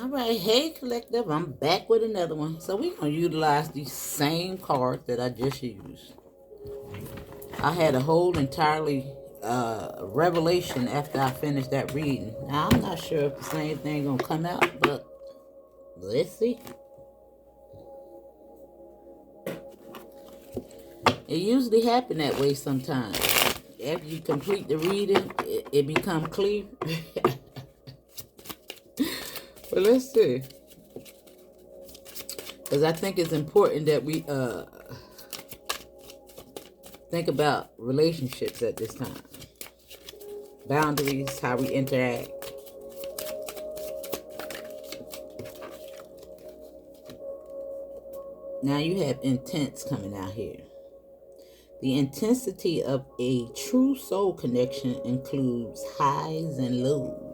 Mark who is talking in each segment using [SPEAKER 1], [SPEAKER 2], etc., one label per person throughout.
[SPEAKER 1] All right, hey collective, I'm back with another one. So we're gonna utilize the same card that I just used. I had a whole entirely revelation after I finished that reading. Now I'm not sure if the same thing gonna come out, but let's see. It usually happen that way sometimes. After you complete the reading, it become clear. But let's see. Because I think it's important that we think about relationships at this time. Boundaries, how we interact. Now you have intents coming out here. The intensity of a true soul connection includes highs and lows.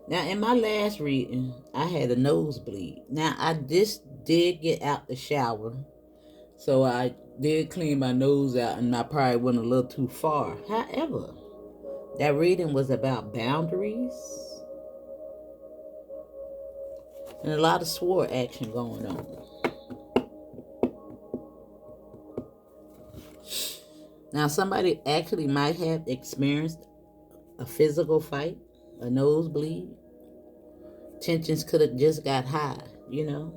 [SPEAKER 1] Now, in my last reading, I had a nosebleed. Now, I just did get out the shower, so I did clean my nose out, and I probably went a little too far. However, that reading was about boundaries and a lot of sword action going on. Now, somebody actually might have experienced a physical fight, a nosebleed. Tensions could have just got high, you know.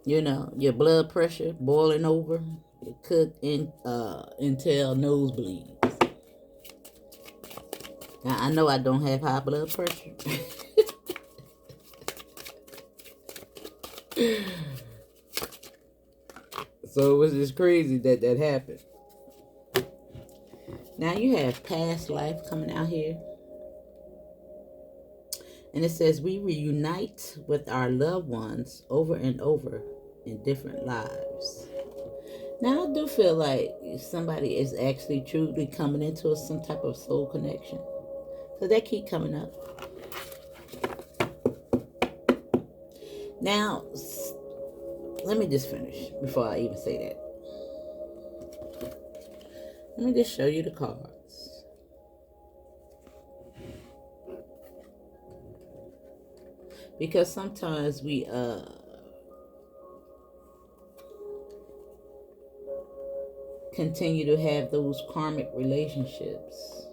[SPEAKER 1] Your blood pressure boiling over. It could entail nosebleeds. Now, I know I don't have high blood pressure. So it was just crazy that happened. Now you have past life coming out here. And it says we reunite with our loved ones over and over in different lives. Now I do feel like somebody is actually truly coming into some type of soul connection. So that keep coming up. Now, let me just finish before I even say that. Let me just show you the cards. Because sometimes we continue to have those karmic relationships.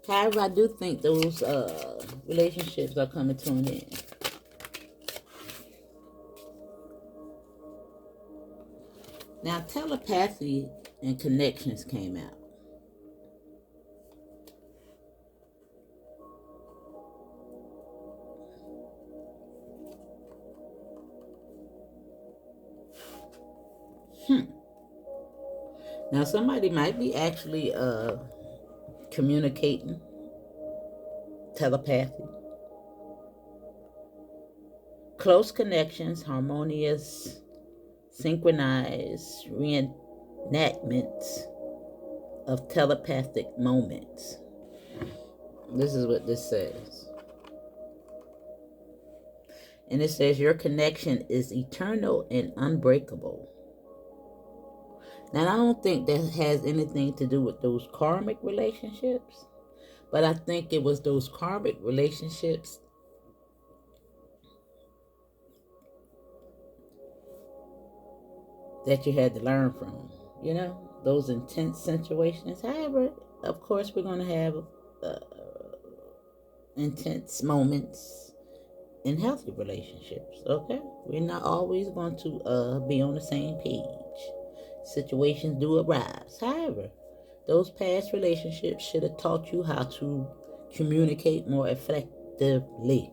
[SPEAKER 1] However, I do think those relationships are coming to an end. Now, telepathy and connections came out. Now, somebody might be actually communicating telepathy. Close connections, harmonious, synchronized reenactments of telepathic moments. This is what this says. And it says your connection is eternal and unbreakable. Now, I don't think that has anything to do with those karmic relationships, but I think it was those karmic relationships that you had to learn from, those intense situations. However, of course, we're going to have intense moments in healthy relationships, okay? We're not always going to be on the same page. Situations do arise. However, those past relationships should have taught you how to communicate more effectively.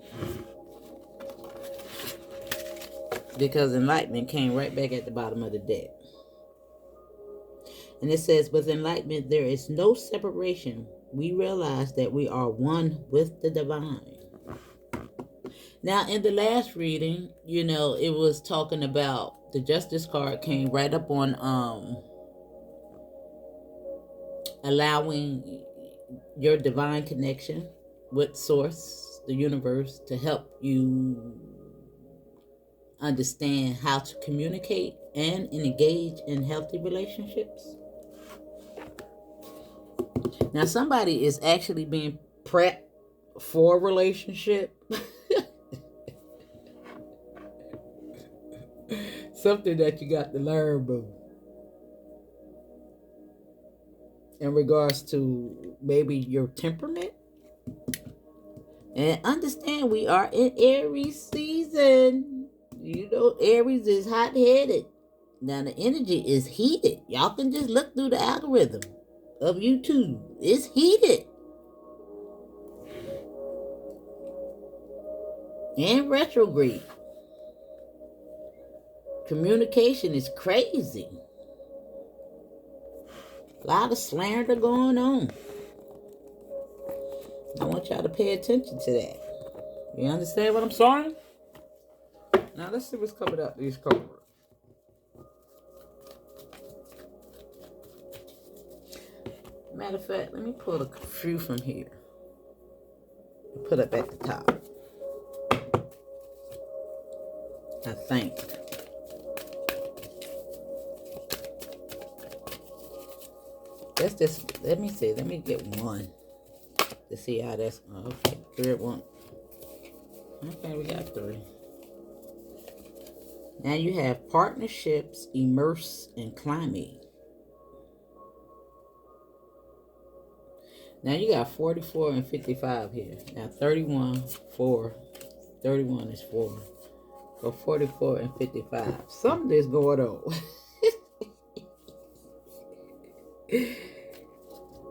[SPEAKER 1] Because enlightenment came right back at the bottom of the deck. And it says, with enlightenment, there is no separation. We realize that we are one with the divine. Now, in the last reading, it was talking about the Justice card came right up on allowing your divine connection with Source, the universe, to help you understand how to communicate and engage in healthy relationships. Now, somebody is actually being prepped for a relationship. Something that you got to learn, boo. In regards to maybe your temperament. And understand we are in Aries season. You know, Aries is hot-headed. Now the energy is heated. Y'all can just look through the algorithm of YouTube. It's heated. And retrograde. Communication is crazy. A lot of slander going on. I want y'all to pay attention to that. You understand what I'm saying? Now let's see what's coming up these cards. Matter of fact, let me pull a few from here. Put up at the top. I think. Let's just, let me see. Let me get one to see how that's, okay, third one. Okay, we got three. Now you have partnerships, immerse, and climate. Now you got 44 and 55 here. Now 31, 4, 31 is 4. So 44 and 55. Something is going on.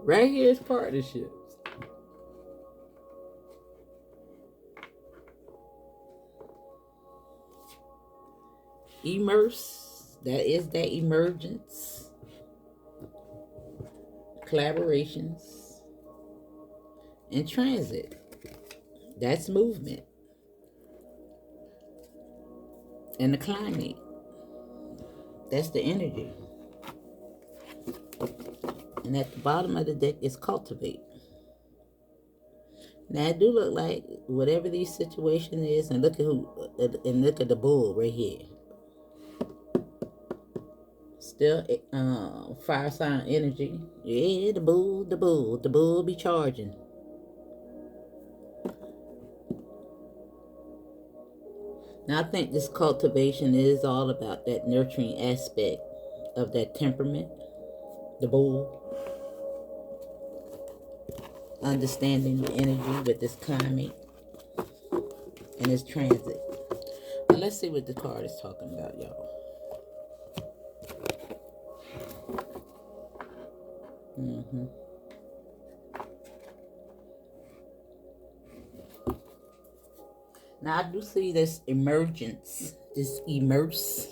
[SPEAKER 1] Right here is partnerships. Immerse, that is that emergence. Collaborations. And transit, that's movement. And the climate, that's the energy. And at the bottom of the deck is cultivate. Now it do look like whatever these situation is, and look at the bull right here. Still fire sign energy. Yeah, the bull be charging. Now I think this cultivation is all about that nurturing aspect of that temperament, the bull. Understanding the energy with this climate and this transit. Now let's see what the card is talking about, y'all. Now I do see this emergence, this immerse.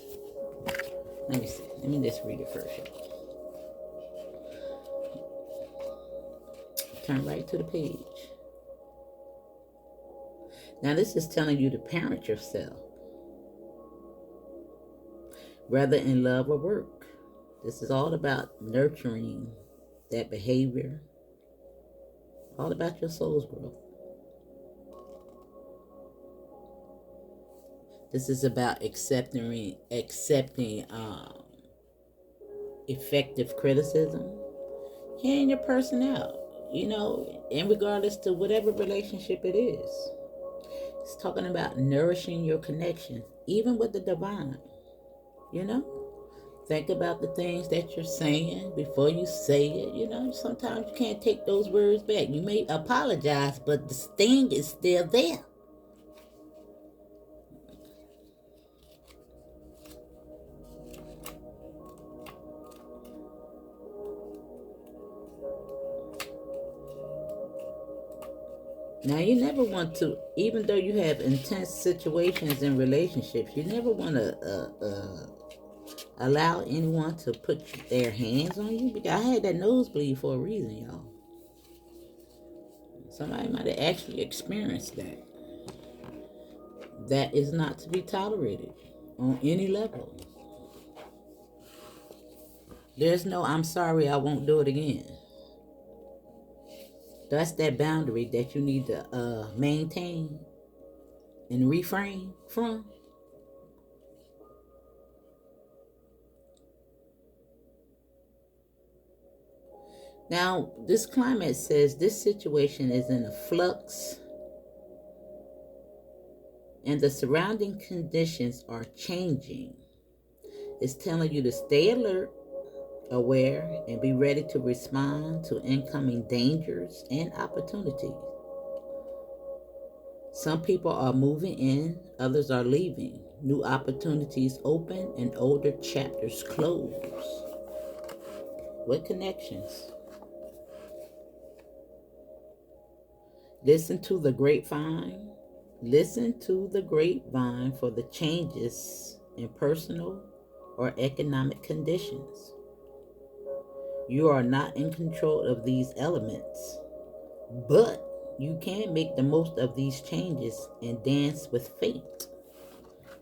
[SPEAKER 1] Let me see. Let me just read it first. Turn right to the page. Now this is telling you to parent yourself, whether in love or work. This is all about nurturing that behavior. All about your soul's growth. This is about accepting effective criticism, hearing your person out, you know, in regardless to whatever relationship it is. It's talking about nourishing your connection, even with the divine, you know. Think about the things that you're saying before you say it. You know, sometimes you can't take those words back. You may apologize, but the sting is still there. Now, you never want to, even though you have intense situations in relationships, you never want to allow anyone to put their hands on you. Because I had that nosebleed for a reason, y'all. Somebody might have actually experienced that. That is not to be tolerated on any level. There's no, I'm sorry, I won't do it again. That's that boundary that you need to maintain and refrain from. Now, this climate says this situation is in a flux and the surrounding conditions are changing. It's telling you to stay alert, aware, and be ready to respond to incoming dangers and opportunities. Some people are moving in, others are leaving. New opportunities open and older chapters close. What connections? Listen to the grapevine. Listen to the grapevine for the changes in personal or economic conditions. You are not in control of these elements, but you can make the most of these changes and dance with fate.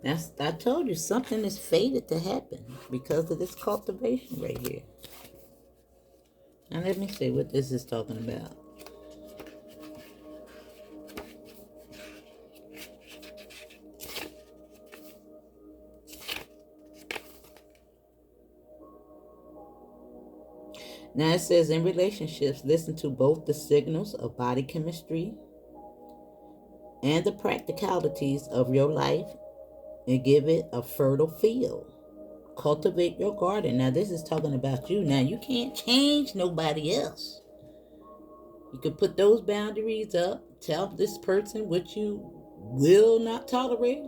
[SPEAKER 1] I told you something is fated to happen because of this cultivation right here. Now let me see what this is talking about. Now it says in relationships, listen to both the signals of body chemistry and the practicalities of your life and give it a fertile field. Cultivate your garden. Now this is talking about you. Now you can't change nobody else. You can put those boundaries up, tell this person what you will not tolerate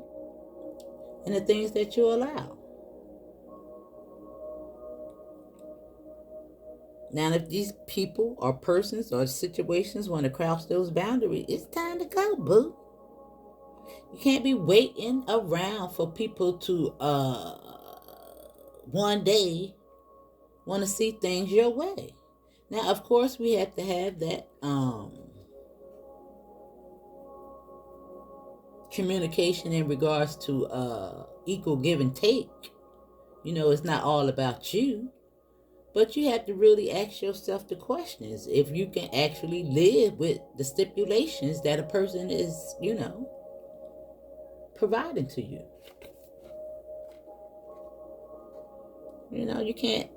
[SPEAKER 1] and the things that you allow. Now, if these people or persons or situations want to cross those boundaries, it's time to go, boo. You can't be waiting around for people to one day want to see things your way. Now, of course, we have to have that communication in regards to equal give and take. You know, it's not all about you. But you have to really ask yourself the questions if you can actually live with the stipulations that a person is, providing to you. You can't,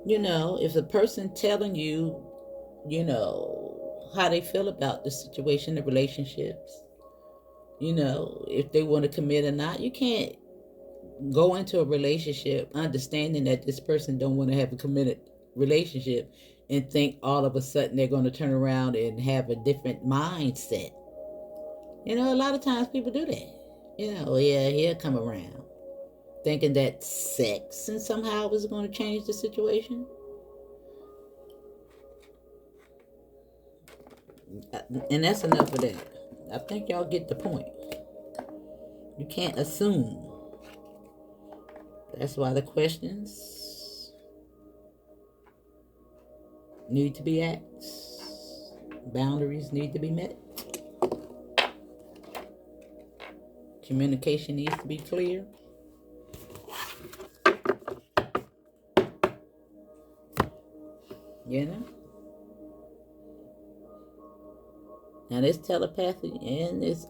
[SPEAKER 1] if a person telling you, how they feel about the situation, the relationships, if they want to commit or not, you can't go into a relationship understanding that this person don't want to have a committed relationship and think all of a sudden they're going to turn around and have a different mindset. A lot of times people do that. Yeah, he'll come around thinking that sex and somehow is going to change the situation. And that's enough of that. I think y'all get the point. You can't assume. That's why the questions need to be asked. Boundaries need to be met. Communication needs to be clear. Now this telepathy and this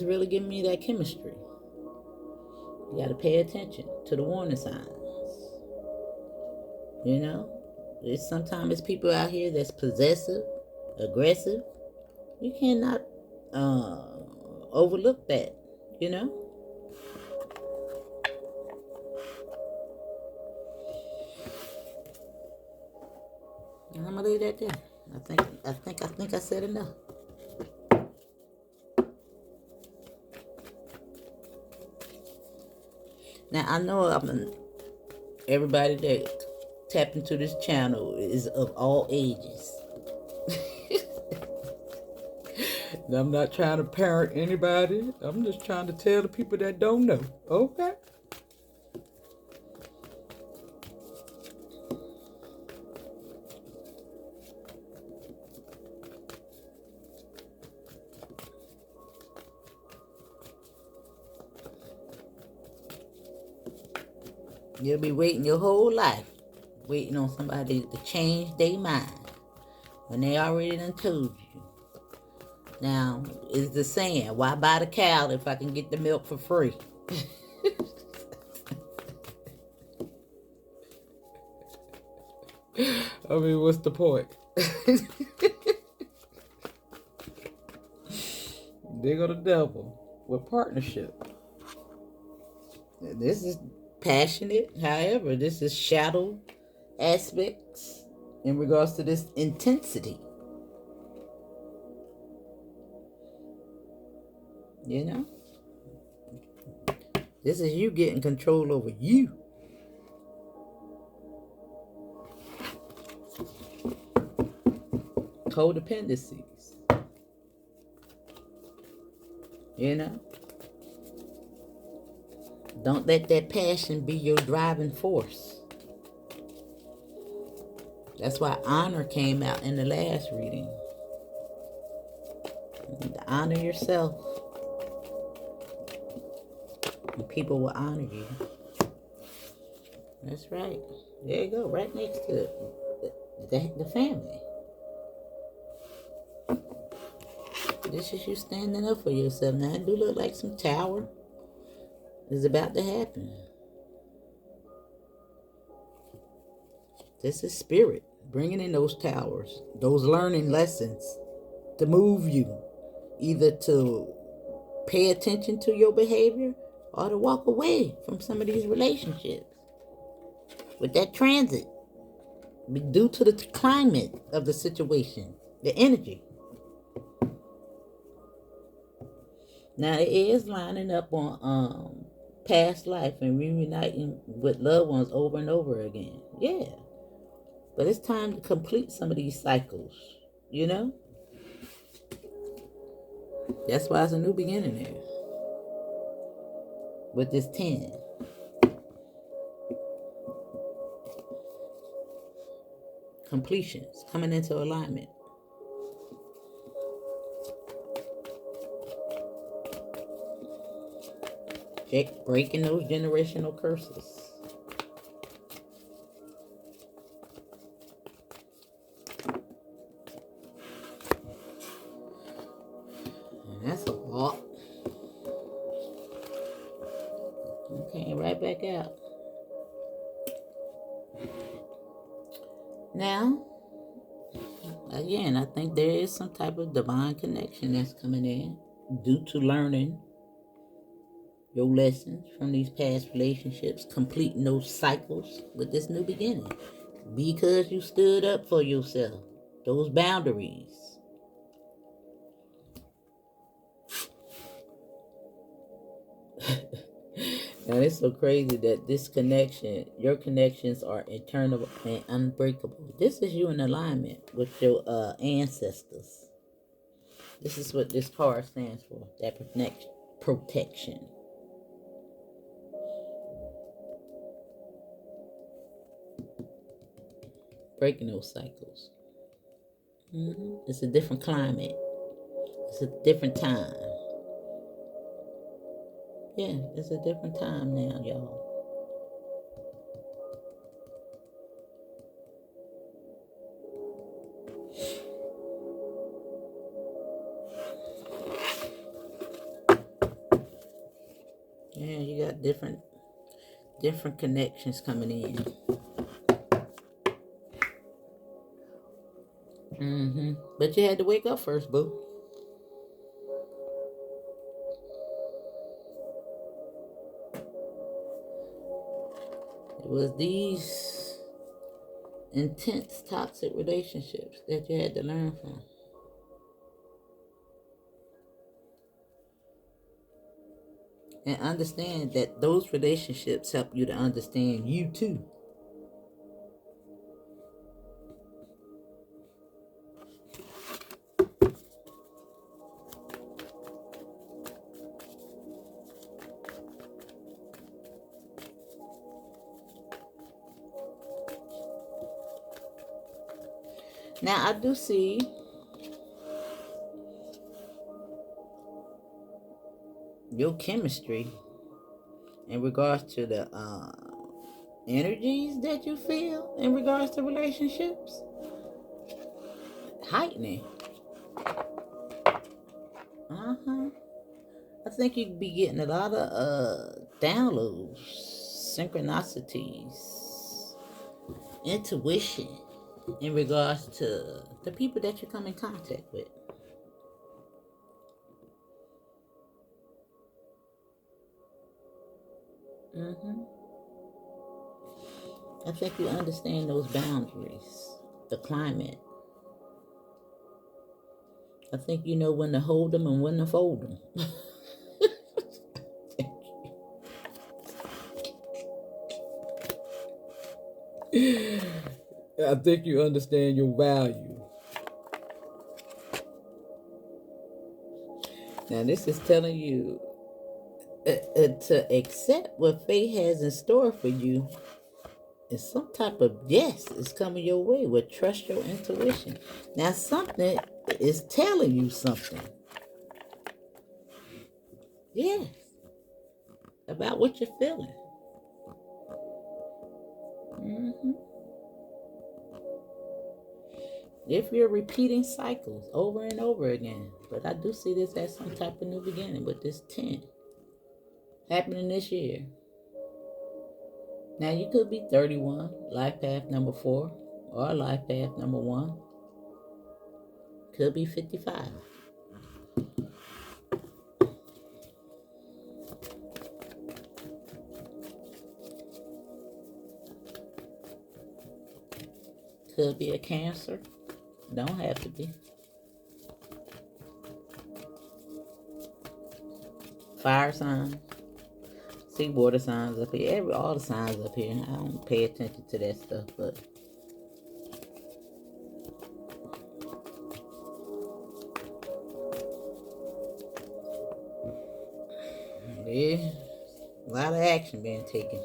[SPEAKER 1] really giving me that chemistry. You got to pay attention to the warning signs. There's sometimes people out here that's possessive, aggressive. You cannot overlook that. And I'm gonna leave that there. I think I said enough. Now I know everybody that tapped into this channel is of all ages. I'm not trying to parent anybody. I'm just trying to tell the people that don't know. Okay? You'll be waiting your whole life, waiting on somebody to change their mind when they already done told you. Now, is the saying, why buy the cow if I can get the milk for free? I mean, what's the point? There go the devil with partnership. This is passionate. However, this is shadow aspects in regards to this intensity. You know? This is you getting control over you. Codependencies. You know? Don't let that passion be your driving force. That's why honor came out in the last reading. Honor yourself. And people will honor you. That's right. There you go. Right next to the family. This is you standing up for yourself. Now, it do look like some tower is about to happen. This is spirit bringing in those towers, those learning lessons to move you either to pay attention to your behavior or to walk away from some of these relationships. With that transit, due to the climate of the situation, the energy. Now, it is lining up on past life and reuniting with loved ones over and over again. Yeah. But it's time to complete some of these cycles, you know? That's why it's a new beginning there. With this 10. Completions coming into alignment. Breaking those generational curses. And that's a lot. Okay, right back out. Now, again, I think there is some type of divine connection that's coming in due to learning your lessons from these past relationships, completing those cycles with this new beginning. Because you stood up for yourself. Those boundaries. Now, it's so crazy that this connection, your connections are eternal and unbreakable. This is you in alignment with your ancestors. This is what this card stands for. That protection. Breaking those cycles. It's a different climate. It's a different time. Yeah, it's a different time now, y'all. Yeah, you got different connections coming in. But you had to wake up first, boo. It was these intense, toxic relationships that you had to learn from. And understand that those relationships help you to understand you too. Now, I do see your chemistry in regards to the energies that you feel in regards to relationships heightening. I think you could be getting a lot of downloads, synchronicities, intuition. in regards to the people that you come in contact with. I think you understand those boundaries, the climate. I think you know when to hold them and when to fold them. I think you understand your value. Now, this is telling you to accept what fate has in store for you. And some type of yes is coming your way. With trust your intuition. Now, something is telling you something. Yes. About what you're feeling. If you're repeating cycles over and over again. But I do see this as some type of new beginning with this 10 happening this year. Now you could be 31, life path number 4, or life path number 1. Could be 55. Could be a Cancer. Don't have to be. Fire sign. See water signs up here. All the signs up here. I don't pay attention to that stuff, but yeah, a lot of action being taken.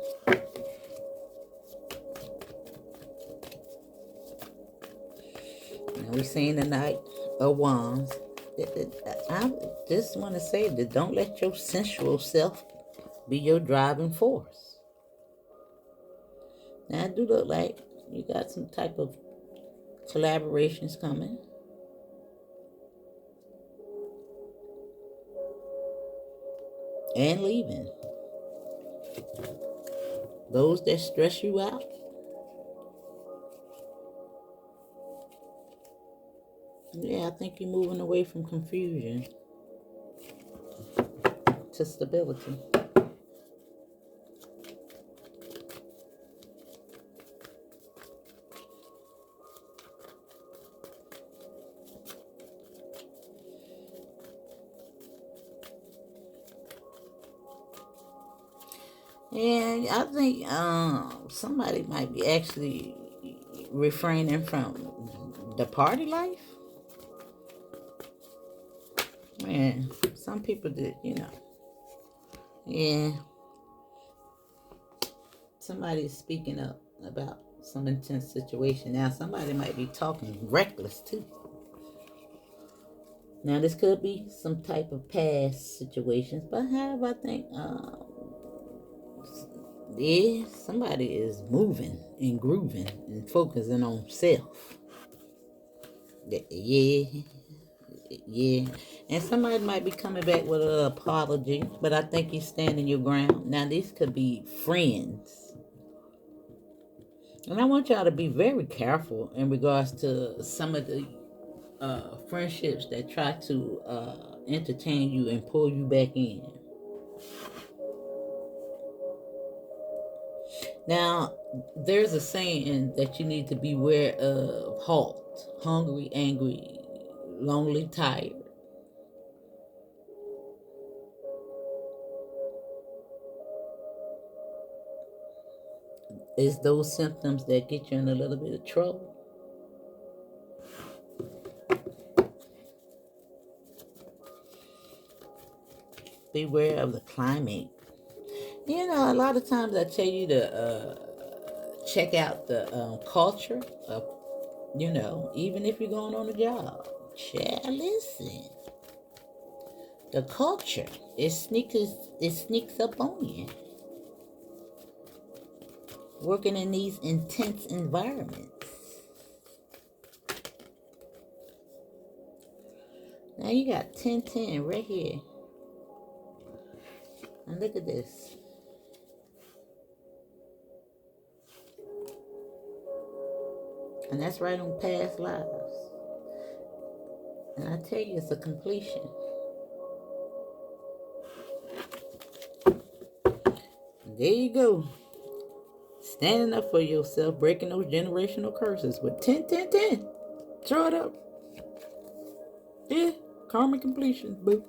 [SPEAKER 1] Now we seen the Knight of Wands. I just want to say that don't let your sensual self be your driving force. Now, it do look like you got some type of collaborations coming. And leaving. Those that stress you out. Yeah, I think you're moving away from confusion to stability. And I think somebody might be actually refraining from the party life. Man, some people did, Yeah. Somebody's speaking up about some intense situation. Now, somebody might be talking reckless, too. Now, this could be some type of past situations, but however, I think, yeah, somebody is moving and grooving and focusing on self. Yeah. And somebody might be coming back with an apology, but I think you're standing your ground. Now, these could be friends. And I want y'all to be very careful in regards to some of the friendships that try to entertain you and pull you back in. Now, there's a saying that you need to beware of: halt, hungry, angry, lonely, tired. It's those symptoms that get you in a little bit of trouble. Beware of the climate. A lot of times I tell you to check out the culture of, even if you're going on a job. Listen. The culture, it sneaks up on you. Working in these intense environments. Now you got 1010 right here. And look at this. And that's right on past lives. And I tell you, it's a completion. And there you go. Standing up for yourself, breaking those generational curses with 10, 10, 10. Throw it up. Yeah, karmic completion, boo.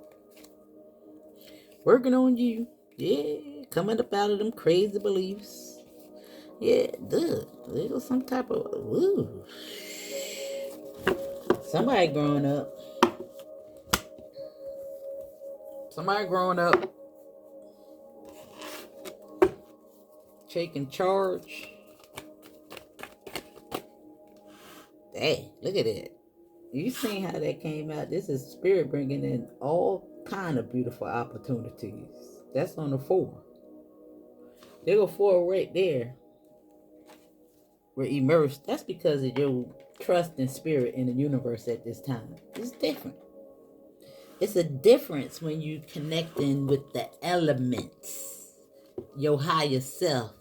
[SPEAKER 1] Working on you. Yeah, coming up out of them crazy beliefs. Yeah, duh. There was some type of, ooh. Somebody growing up. Somebody growing up. Taking charge. Hey, look at it. You seen how that came out. This is spirit bringing in all kind of beautiful opportunities. That's on the 4. There go 4 right there. We're immersed. That's because of your trust in spirit in the universe at this time. It's different. It's a difference when you connecting with the elements, your higher self,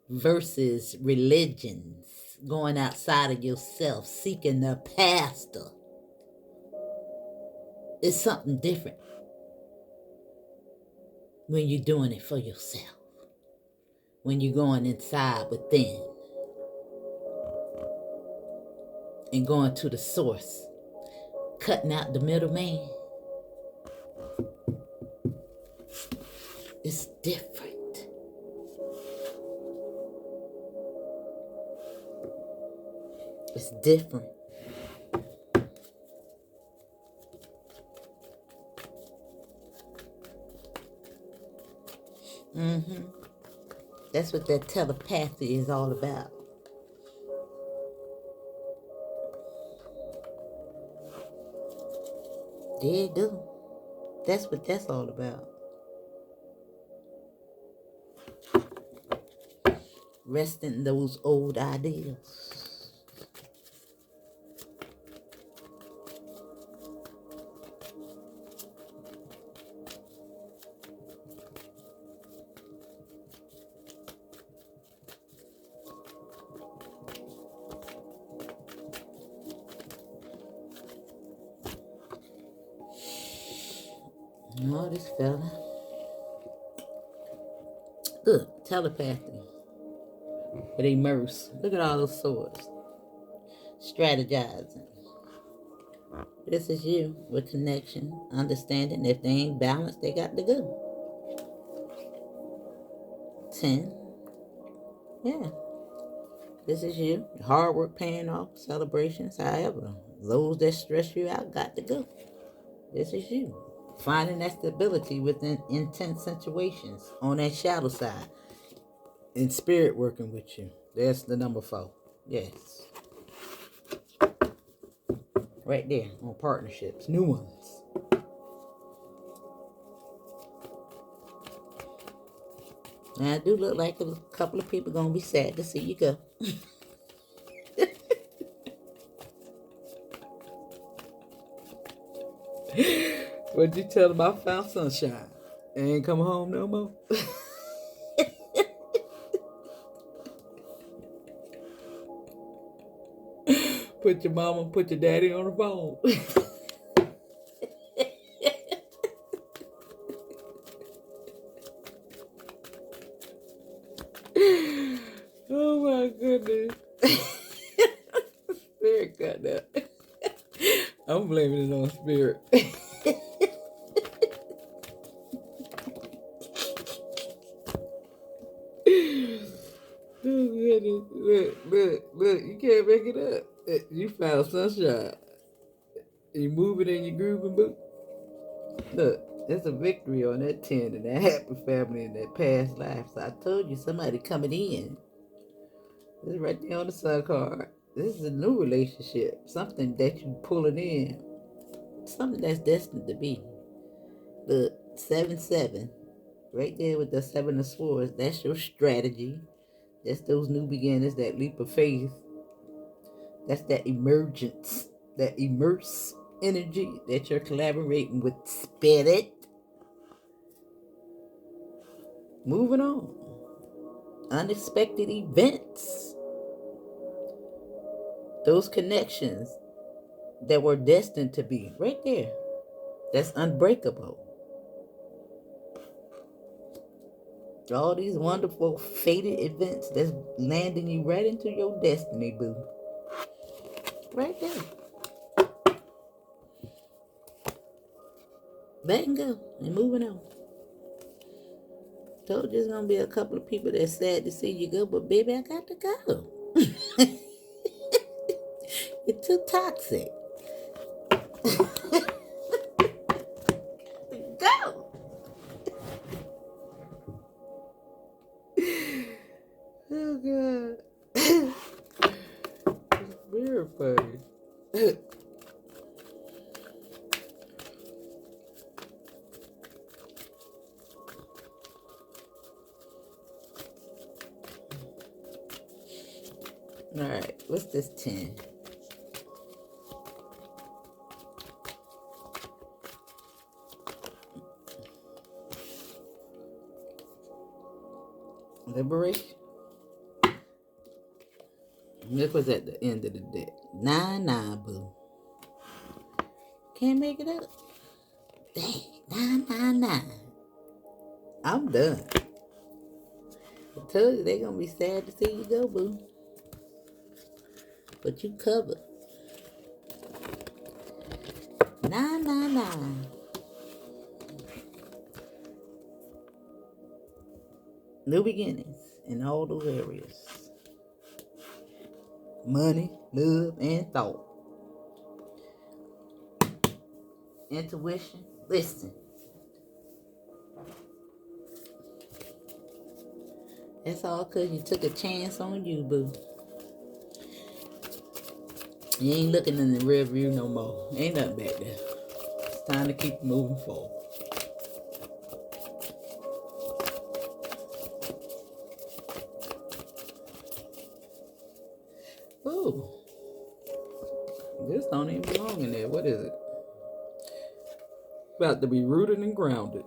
[SPEAKER 1] versus religions, going outside of yourself, seeking a pastor. It's something different when you're doing it for yourself, when you're going inside within and going to the source, cutting out the middleman. It's different. It's different. That's what that telepathy is all about. There you go. That's what that's all about. Resting those old ideals. Oh, this fella. Look, telepathy. But immerse. Look at all those swords. Strategizing. This is you with connection, understanding. If they ain't balanced, they got to go. 10. Yeah. This is you. Hard work paying off. Celebrations. However, those that stress you out got to go. This is you. Finding that stability within intense situations on that shadow side. And spirit working with you. That's the number 4. Yes. Right there on partnerships. New ones. Now, I do look like a couple of people going to be sad to see you go. What'd you tell them? I found sunshine. I ain't come home no more. Put your mama, put your daddy on the phone. Oh my goodness. Spirit got that. I'm blaming it on spirit. Oh goodness. Look, you can't make it up. You found sunshine. You moving and you grooving, boo. Look, there's a victory on that 10 and that happy family in that past life. So I told you somebody coming in. This is right there on the sun card. This is a new relationship. Something that you pulling in. Something that's destined to be. Look, 7-7. Right there with the 7 of swords. That's your strategy. That's those new beginnings, that leap of faith. That's that emergence, that immerse energy that you're collaborating with spirit. Moving on. Unexpected events. Those connections that were destined to be right there. That's unbreakable. All these wonderful fated events that's landing you right into your destiny, boo. Right there. Letting go and moving on. Told you there's gonna be a couple of people that's sad to see you go, but baby, I got to go. It's too toxic. Go. Oh God. It's very funny. Alright, what's this 10? Liberation. This was at the end of the deck. 9-9, boo. Can't make it up. Dang, 9-9-9. I'm done. I told you they're gonna be sad to see you go, boo. But you covered. 9-9-9. New beginnings in all those areas. Money, love, and thought. Intuition. Listen. That's all because you took a chance on you, boo. You ain't looking in the rear view no more. Ain't nothing back there. It's time to keep moving forward. Ooh. This don't even belong in there. What is it? About to be rooted and grounded.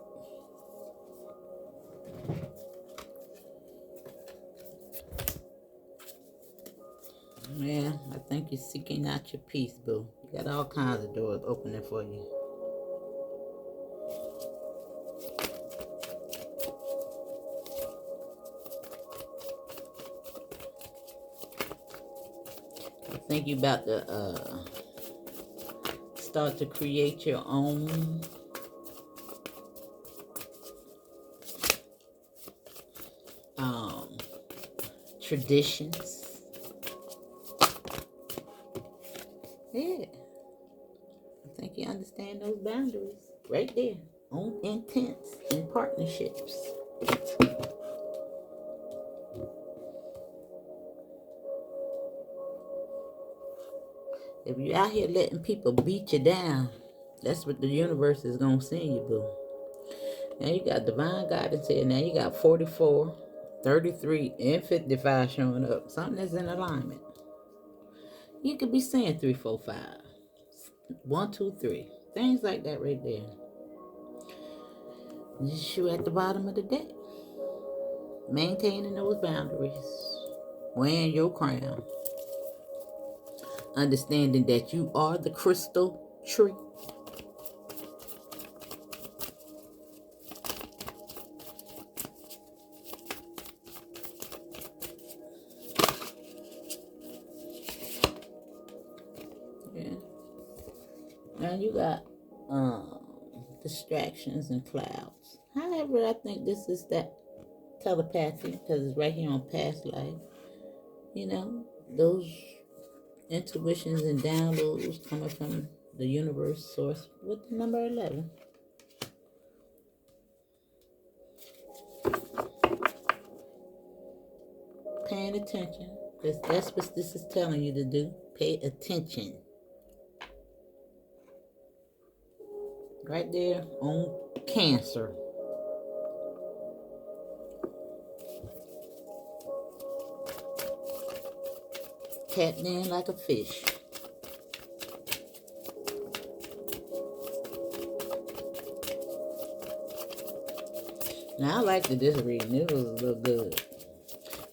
[SPEAKER 1] Yeah, I think you're seeking out your peace, boo. You got all kinds of doors opening for you. I think you're about to start to create your own traditions. Yeah. I think you understand those boundaries right there. On intents and partnerships. If you're out here letting people beat you down, that's what the universe is going to send you, boo. Now you got divine guidance here. Now you got 44, 33, and 55 showing up. Something that's in alignment. You could be saying 3, 4, 5. 1, 2, 3. Things like that right there. Just you at the bottom of the deck. Maintaining those boundaries. Wearing your crown. Understanding that you are the crystal tree. Yeah. Now you got distractions and clouds. However, I think this is that telepathy because it's right here on past life. You know, those intuitions and downloads coming from the universe source with the number 11. Paying attention. Because that's what this is telling you to do. Pay attention. Right there on Cancer. Tapped in like a fish. Now I like that this reading. It was a little good.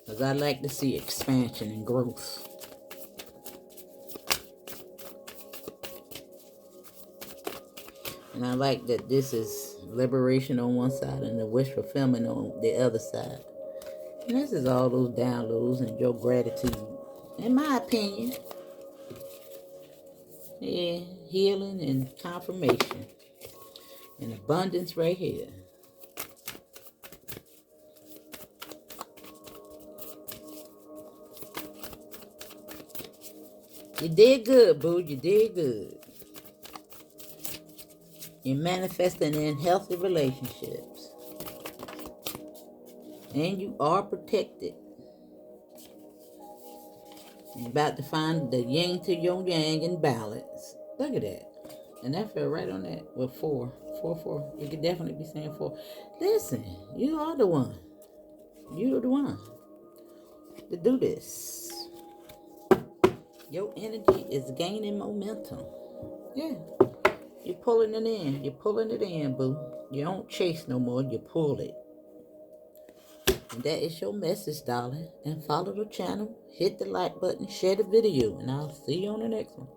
[SPEAKER 1] Because I like to see expansion and growth. And I like that this is liberation on one side and the wish fulfillment on the other side. And this is all those downloads and your gratitude. In my opinion, yeah, healing and confirmation and abundance right here. You did good, boo. You did good. You're manifesting in healthy relationships. And you are protected. You're about to find the yin to your yang in balance. Look at that. And that fell right on that with 4. 4, 4. You could definitely be saying 4. Listen, you are the one. You're the one to do this. Your energy is gaining momentum. Yeah. You're pulling it in. You're pulling it in, boo. You don't chase no more. You pull it. And that is your message, darling. And follow the channel. Hit the like button. Share the video. And I'll see you on the next one.